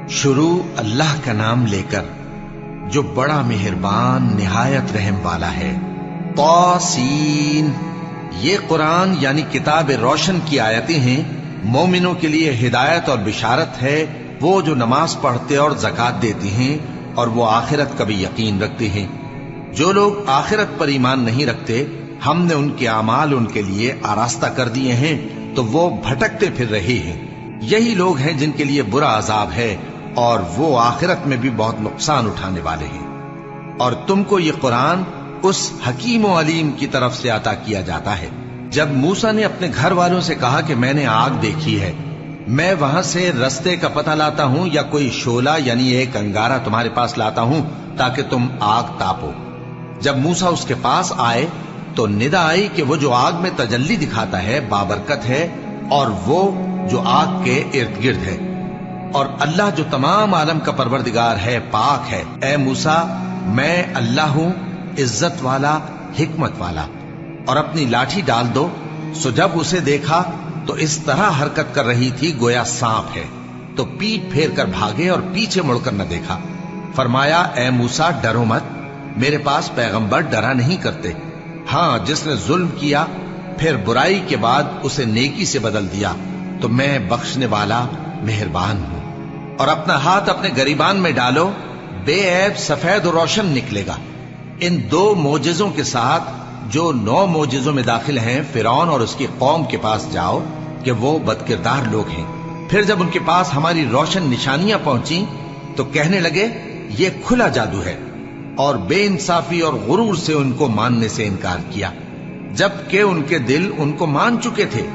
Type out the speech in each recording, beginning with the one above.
شروع اللہ کا نام لے کر جو بڑا مہربان نہایت رحم والا ہے۔ طاسین، یہ قرآن یعنی کتاب روشن کی آیتیں ہیں، مومنوں کے لیے ہدایت اور بشارت ہے، وہ جو نماز پڑھتے اور زکوٰۃ دیتے ہیں اور وہ آخرت کا بھی یقین رکھتے ہیں۔ جو لوگ آخرت پر ایمان نہیں رکھتے، ہم نے ان کے اعمال ان کے لیے آراستہ کر دیے ہیں تو وہ بھٹکتے پھر رہے ہیں۔ یہی لوگ ہیں جن کے لیے برا عذاب ہے اور وہ آخرت میں بھی بہت نقصان اٹھانے والے ہیں۔ اور تم کو یہ قرآن اس حکیم و علیم کی طرف سے عطا کیا جاتا ہے۔ جب موسیٰ نے اپنے گھر والوں سے کہا کہ میں نے آگ دیکھی ہے، میں وہاں سے رستے کا پتہ لاتا ہوں یا کوئی شعلہ یعنی ایک انگارہ تمہارے پاس لاتا ہوں تاکہ تم آگ تاپو۔ جب موسیٰ اس کے پاس آئے تو ندا آئی کہ وہ جو آگ میں تجلی دکھاتا ہے بابرکت ہے، اور وہ جو آگ کے ارد گرد ہے، اور اللہ جو تمام عالم کا پروردگار ہے پاک ہے۔ اے موسیٰ، میں اللہ ہوں، عزت والا، حکمت والا، اور اپنی لاٹھی ڈال دو۔ سو جب اسے دیکھا تو اس طرح حرکت کر رہی تھی گویا سانپ ہے، تو پیٹ پھیر کر بھاگے اور پیچھے مڑ کر نہ دیکھا۔ فرمایا، اے موسیٰ، ڈرو مت، میرے پاس پیغمبر ڈرا نہیں کرتے۔ ہاں، جس نے ظلم کیا پھر برائی کے بعد اسے نیکی سے بدل دیا تو میں بخشنے والا مہربان ہوں۔ اور اپنا ہاتھ اپنے گریبان میں ڈالو، بے عیب سفید و روشن نکلے گا۔ ان 2 معجزوں کے ساتھ جو 9 معجزوں میں داخل ہیں فرعون اور اس کی قوم کے پاس جاؤ کہ وہ بدکردار لوگ ہیں۔ پھر جب ان کے پاس ہماری روشن نشانیاں پہنچیں تو کہنے لگے یہ کھلا جادو ہے، اور بے انصافی اور غرور سے ان کو ماننے سے انکار کیا، جبکہ ان کے دل ان کو مان چکے تھے۔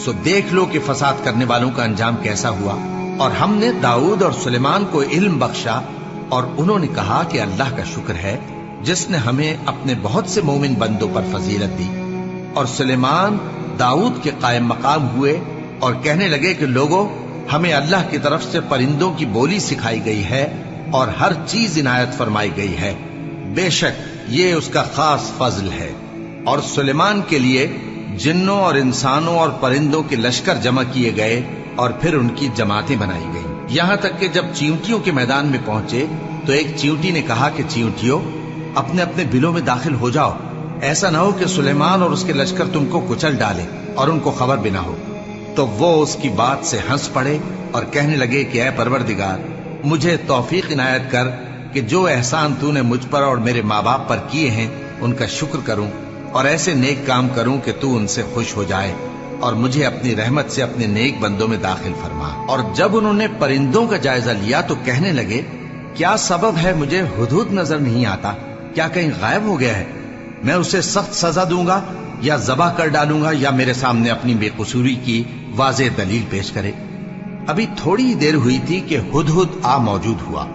سو دیکھ لو کہ فساد کرنے والوں کا انجام کیسا ہوا۔ اور ہم نے داؤد اور سلیمان کو علم بخشا، اور انہوں نے کہا کہ اللہ کا شکر ہے جس نے ہمیں اپنے بہت سے مومن بندوں پر فضیلت دی۔ اور سلیمان داؤد کے قائم مقام ہوئے اور کہنے لگے کہ لوگوں، ہمیں اللہ کی طرف سے پرندوں کی بولی سکھائی گئی ہے اور ہر چیز عنایت فرمائی گئی ہے، بے شک یہ اس کا خاص فضل ہے۔ اور سلیمان کے لیے جنوں اور انسانوں اور پرندوں کے لشکر جمع کیے گئے اور پھر ان کی جماعتیں بنائی گئیں، یہاں تک کہ جب چیونٹیوں کے میدان میں پہنچے تو ایک چیونٹی نے کہا کہ چیونٹیوں، اپنے اپنے بلوں میں داخل ہو جاؤ، ایسا نہ ہو کہ سلیمان اور اس کے لشکر تم کو کچل ڈالے اور ان کو خبر بھی نہ ہو۔ تو وہ اس کی بات سے ہنس پڑے اور کہنے لگے کہ اے پروردگار، مجھے توفیق عنایت کر کہ جو احسان تو نے مجھ پر اور میرے ماں باپ پر کیے ہیں ان کا شکر کروں، اور ایسے نیک کام کروں کہ تو ان سے خوش ہو جائے، اور مجھے اپنی رحمت سے اپنے نیک بندوں میں داخل فرما۔ اور جب انہوں نے پرندوں کا جائزہ لیا تو کہنے لگے کیا سبب ہے مجھے ہدہد نظر نہیں آتا؟ کیا کہیں غائب ہو گیا ہے؟ میں اسے سخت سزا دوں گا یا ذبح کر ڈالوں گا یا میرے سامنے اپنی بے قصوری کی واضح دلیل پیش کرے۔ ابھی تھوڑی دیر ہوئی تھی کہ ہدہد آ موجود ہوا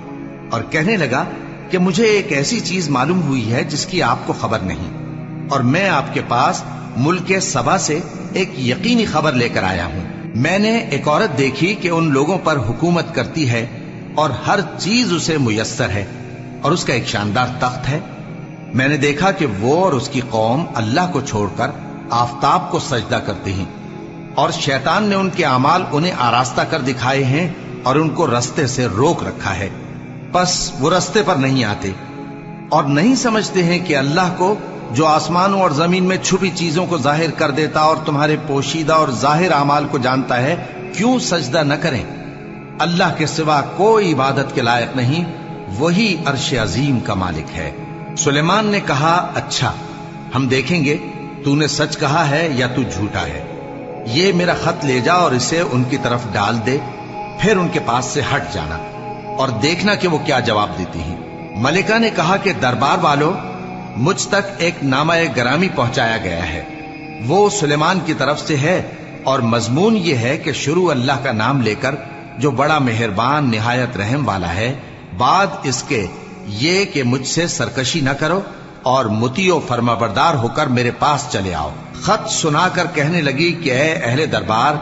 اور کہنے لگا کہ مجھے ایک ایسی چیز معلوم ہوئی ہے جس کی آپ کو خبر نہیں، اور میں آپ کے پاس ملک سبا سے ایک یقینی خبر لے کر آیا ہوں۔ میں نے ایک عورت دیکھی کہ ان لوگوں پر حکومت کرتی ہے اور ہر چیز اسے میسر ہے، اور اس کا ایک شاندار تخت ہے۔ میں نے دیکھا کہ وہ اور اس کی قوم اللہ کو چھوڑ کر آفتاب کو سجدہ کرتے ہیں، اور شیطان نے ان کے اعمال انہیں آراستہ کر دکھائے ہیں اور ان کو رستے سے روک رکھا ہے، پس وہ رستے پر نہیں آتے، اور نہیں سمجھتے ہیں کہ اللہ کو جو آسمانوں اور زمین میں چھپی چیزوں کو ظاہر کر دیتا اور تمہارے پوشیدہ اور ظاہر اعمال کو جانتا ہے، کیوں سجدہ نہ کریں؟ اللہ کے سوا کوئی عبادت کے لائق نہیں، وہی عرش عظیم کا مالک ہے۔ سلیمان نے کہا اچھا، ہم دیکھیں گے تو نے سچ کہا ہے یا تو جھوٹا ہے۔ یہ میرا خط لے جا اور اسے ان کی طرف ڈال دے، پھر ان کے پاس سے ہٹ جانا اور دیکھنا کہ وہ کیا جواب دیتی ہیں۔ ملکہ نے کہا کہ دربار والو، مجھ تک ایک نامہ گرامی پہنچایا گیا ہے، وہ سلیمان کی طرف سے ہے، اور مضمون یہ ہے کہ شروع اللہ کا نام لے کر جو بڑا مہربان نہایت رحم والا ہے، بعد اس کے یہ کہ مجھ سے سرکشی نہ کرو اور مطیع و فرما بردار ہو کر میرے پاس چلے آؤ۔ خط سنا کر کہنے لگی کہ اے اہل دربار،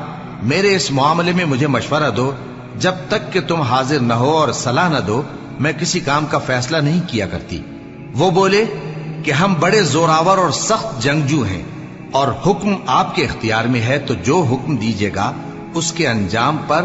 میرے اس معاملے میں مجھے مشورہ دو، جب تک کہ تم حاضر نہ ہو اور صلاح نہ دو میں کسی کام کا فیصلہ نہیں کیا کرتی۔ وہ بولے کہ ہم بڑے زوراور اور سخت جنگجو ہیں، اور حکم آپ کے اختیار میں ہے، تو جو حکم دیجیے گا اس کے انجام پر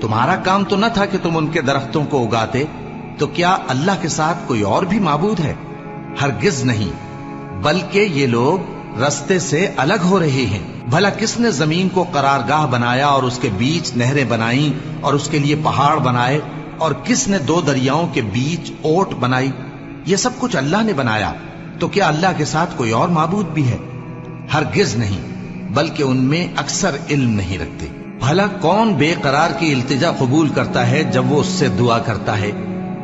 تمہارا کام تو نہ تھا کہ تم ان کے درختوں کو اگاتے، تو کیا اللہ کے ساتھ کوئی اور بھی معبود ہے؟ ہرگز نہیں، بلکہ یہ لوگ رستے سے الگ ہو رہے ہیں۔ بھلا کس نے زمین کو قرارگاہ بنایا اور اس کے بیچ نہریں بنائیں اور اس کے لیے پہاڑ بنائے، اور کس نے دو دریاؤں کے بیچ اوٹ بنائی؟ یہ سب کچھ اللہ نے بنایا، تو کیا اللہ کے ساتھ کوئی اور معبود بھی ہے؟ ہرگز نہیں، بلکہ ان میں اکثر علم نہیں رکھتے۔ بھلا کون بے قرار کی التجا قبول کرتا ہے جب وہ اس سے دعا کرتا ہے،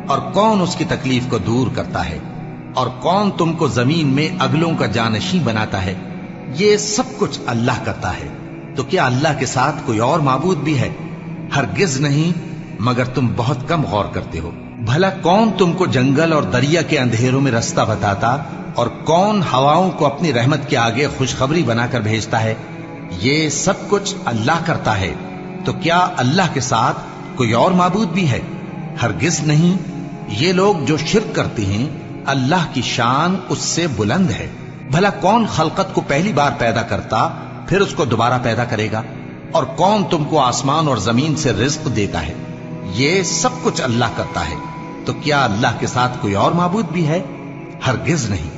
اور کون اس کی تکلیف کو دور کرتا ہے، اور کون تم کو زمین میں اگلوں کا جانشین بناتا ہے؟ یہ سب کچھ اللہ کرتا ہے، تو کیا اللہ کے ساتھ کوئی اور معبود بھی ہے؟ ہرگز نہیں، مگر تم بہت کم غور کرتے ہو۔ بھلا کون تم کو جنگل اور دریا کے اندھیروں میں رستہ بتاتا، اور کون ہواؤں کو اپنی رحمت کے آگے خوشخبری بنا کر بھیجتا ہے؟ یہ سب کچھ اللہ کرتا ہے، تو کیا اللہ کے ساتھ کوئی اور معبود بھی ہے؟ ہرگز نہیں۔ یہ لوگ جو شرک کرتے ہیں، اللہ کی شان اس سے بلند ہے۔ بھلا کون خلقت کو پہلی بار پیدا کرتا پھر اس کو دوبارہ پیدا کرے گا؟ اور کون تم کو آسمان اور زمین سے رزق دیتا ہے؟ یہ سب کچھ اللہ کرتا ہے، تو کیا اللہ کے ساتھ کوئی اور معبود بھی ہے؟ ہرگز نہیں۔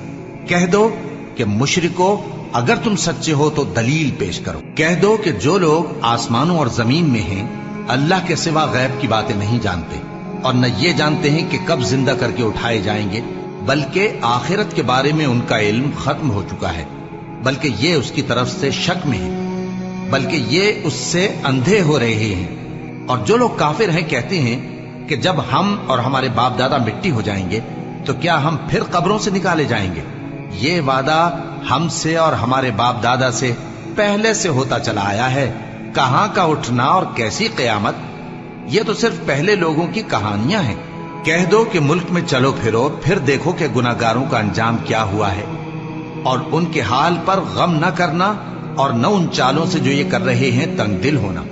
کہہ دو کہ مشرکو، اگر تم سچے ہو تو دلیل پیش کرو۔ کہہ دو کہ جو لوگ آسمانوں اور زمین میں ہیں اللہ کے سوا غیب کی باتیں نہیں جانتے، اور نہ یہ جانتے ہیں کہ کب زندہ کر کے اٹھائے جائیں گے، بلکہ آخرت کے بارے میں ان کا علم ختم ہو چکا ہے، بلکہ یہ اس کی طرف سے شک میں ہے، بلکہ یہ اس سے اندھے ہو رہے ہیں۔ اور جو لوگ کافر ہیں کہتے ہیں کہ جب ہم اور ہمارے باپ دادا مٹی ہو جائیں گے تو کیا ہم پھر قبروں سے نکالے جائیں گے؟ یہ وعدہ ہم سے اور ہمارے باپ دادا سے پہلے سے ہوتا چلا آیا ہے، کہاں کا اٹھنا اور کیسی قیامت؟ یہ تو صرف پہلے لوگوں کی کہانیاں ہیں۔ کہہ دو کہ ملک میں چلو پھرو، پھر دیکھو کہ گناہگاروں کا انجام کیا ہوا ہے، اور ان کے حال پر غم نہ کرنا، اور نہ ان چالوں سے جو یہ کر رہے ہیں تنگ دل ہونا۔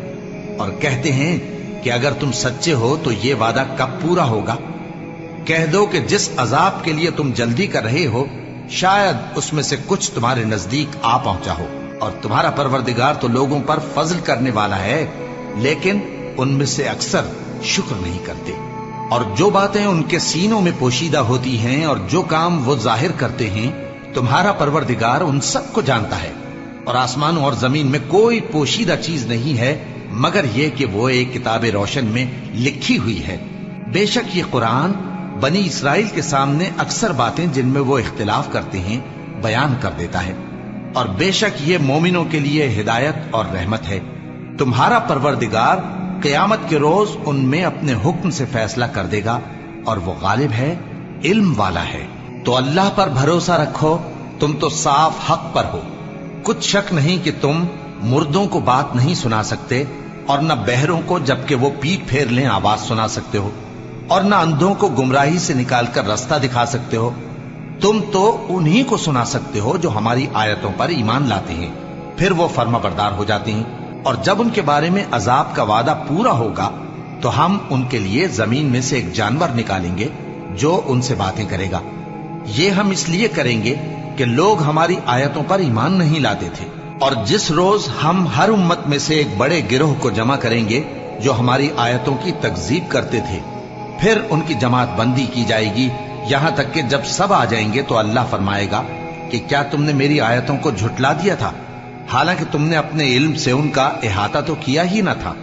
اور کہتے ہیں کہ اگر تم سچے ہو تو یہ وعدہ کب پورا ہوگا؟ کہہ دو کہ جس عذاب کے لیے تم جلدی کر رہے ہو شاید اس میں سے کچھ تمہارے نزدیک آ پہنچا ہو، اور تمہارا پروردگار تو لوگوں پر فضل کرنے والا ہے، لیکن ان میں سے اکثر شکر نہیں کرتے۔ اور جو باتیں ان کے سینوں میں پوشیدہ ہوتی ہیں اور جو کام وہ ظاہر کرتے ہیں، تمہارا پروردگار ان سب کو جانتا ہے۔ اور آسمانوں اور زمین میں کوئی پوشیدہ چیز نہیں ہے مگر یہ کہ وہ ایک کتاب روشن میں لکھی ہوئی ہے۔ بے شک یہ قرآن بنی اسرائیل کے سامنے اکثر باتیں جن میں وہ اختلاف کرتے ہیں بیان کر دیتا ہے، اور بے شک یہ مومنوں کے لیے ہدایت اور رحمت ہے۔ تمہارا پروردگار قیامت کے روز ان میں اپنے حکم سے فیصلہ کر دے گا، اور وہ غالب ہے، علم والا ہے۔ تو اللہ پر بھروسہ رکھو، تم تو صاف حق پر ہو۔ کچھ شک نہیں کہ تم مردوں کو بات نہیں سنا سکتے، اور نہ بہروں کو جبکہ وہ پیٹ پھیر لیں آواز سنا سکتے ہو، اور نہ اندھوں کو گمراہی سے نکال کر رستہ دکھا سکتے ہو۔ تم تو انہی کو سنا سکتے ہو جو ہماری آیتوں پر ایمان لاتے ہیں، پھر وہ فرما بردار ہو جاتے ہیں، اور جب ان کے بارے میں عذاب کا وعدہ پورا ہوگا تو ہم ان کے لیے زمین میں سے ایک جانور نکالیں گے جو ان سے باتیں کرے گا۔ یہ ہم اس لیے کریں گے کہ لوگ ہماری آیتوں پر ایمان نہیں لاتے تھے۔ اور جس روز ہم ہر امت میں سے ایک بڑے گروہ کو جمع کریں گے جو ہماری آیتوں کی تکذیب کرتے تھے، پھر ان کی جماعت بندی کی جائے گی، یہاں تک کہ جب سب آ جائیں گے تو اللہ فرمائے گا کہ کیا تم نے میری آیتوں کو جھٹلا دیا تھا، حالانکہ تم نے اپنے علم سے ان کا احاطہ تو کیا ہی نہ تھا؟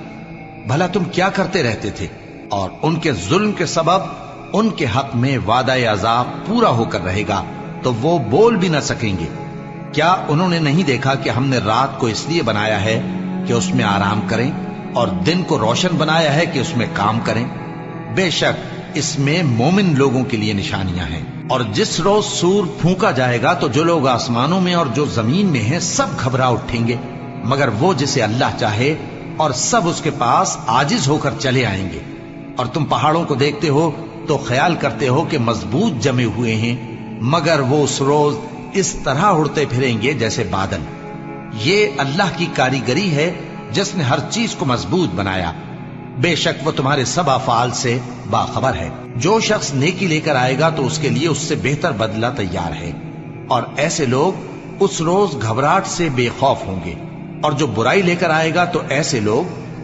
بھلا تم کیا کرتے رہتے تھے؟ اور ان کے ظلم کے سبب ان کے حق میں وعدہ عذاب پورا ہو کر رہے گا تو وہ بول بھی نہ سکیں گے۔ کیا انہوں نے نہیں دیکھا کہ ہم نے رات کو اس لیے بنایا ہے کہ اس میں آرام کریں، اور دن کو روشن بنایا ہے کہ اس میں کام کریں؟ بے شک اس میں مومن لوگوں کے لیے نشانیاں ہیں۔ اور جس روز سور پھونکا جائے گا تو جو لوگ آسمانوں میں اور جو زمین میں ہیں سب گھبرا اٹھیں گے، مگر وہ جسے اللہ چاہے، اور سب اس کے پاس عاجز ہو کر چلے آئیں گے۔ اور تم پہاڑوں کو دیکھتے ہو تو خیال کرتے ہو کہ مضبوط جمے ہوئے ہیں، مگر وہ اس روز اس طرح اڑتے پھریں گے جیسے بادل۔ یہ اللہ کی کاریگری ہے جس نے ہر چیز کو مضبوط بنایا، بے شک وہ تمہارے سب افعال سے باخبر ہے۔ جو شخص نیکی لے کر آئے گا تو اس کے لیے اس سے بہتر بدلہ تیار ہے، اور ایسے لوگ اس روز گھبراہٹ سے بے خوف ہوں گے، اور جو برائی لے کر آئے گا تو ایسے لوگ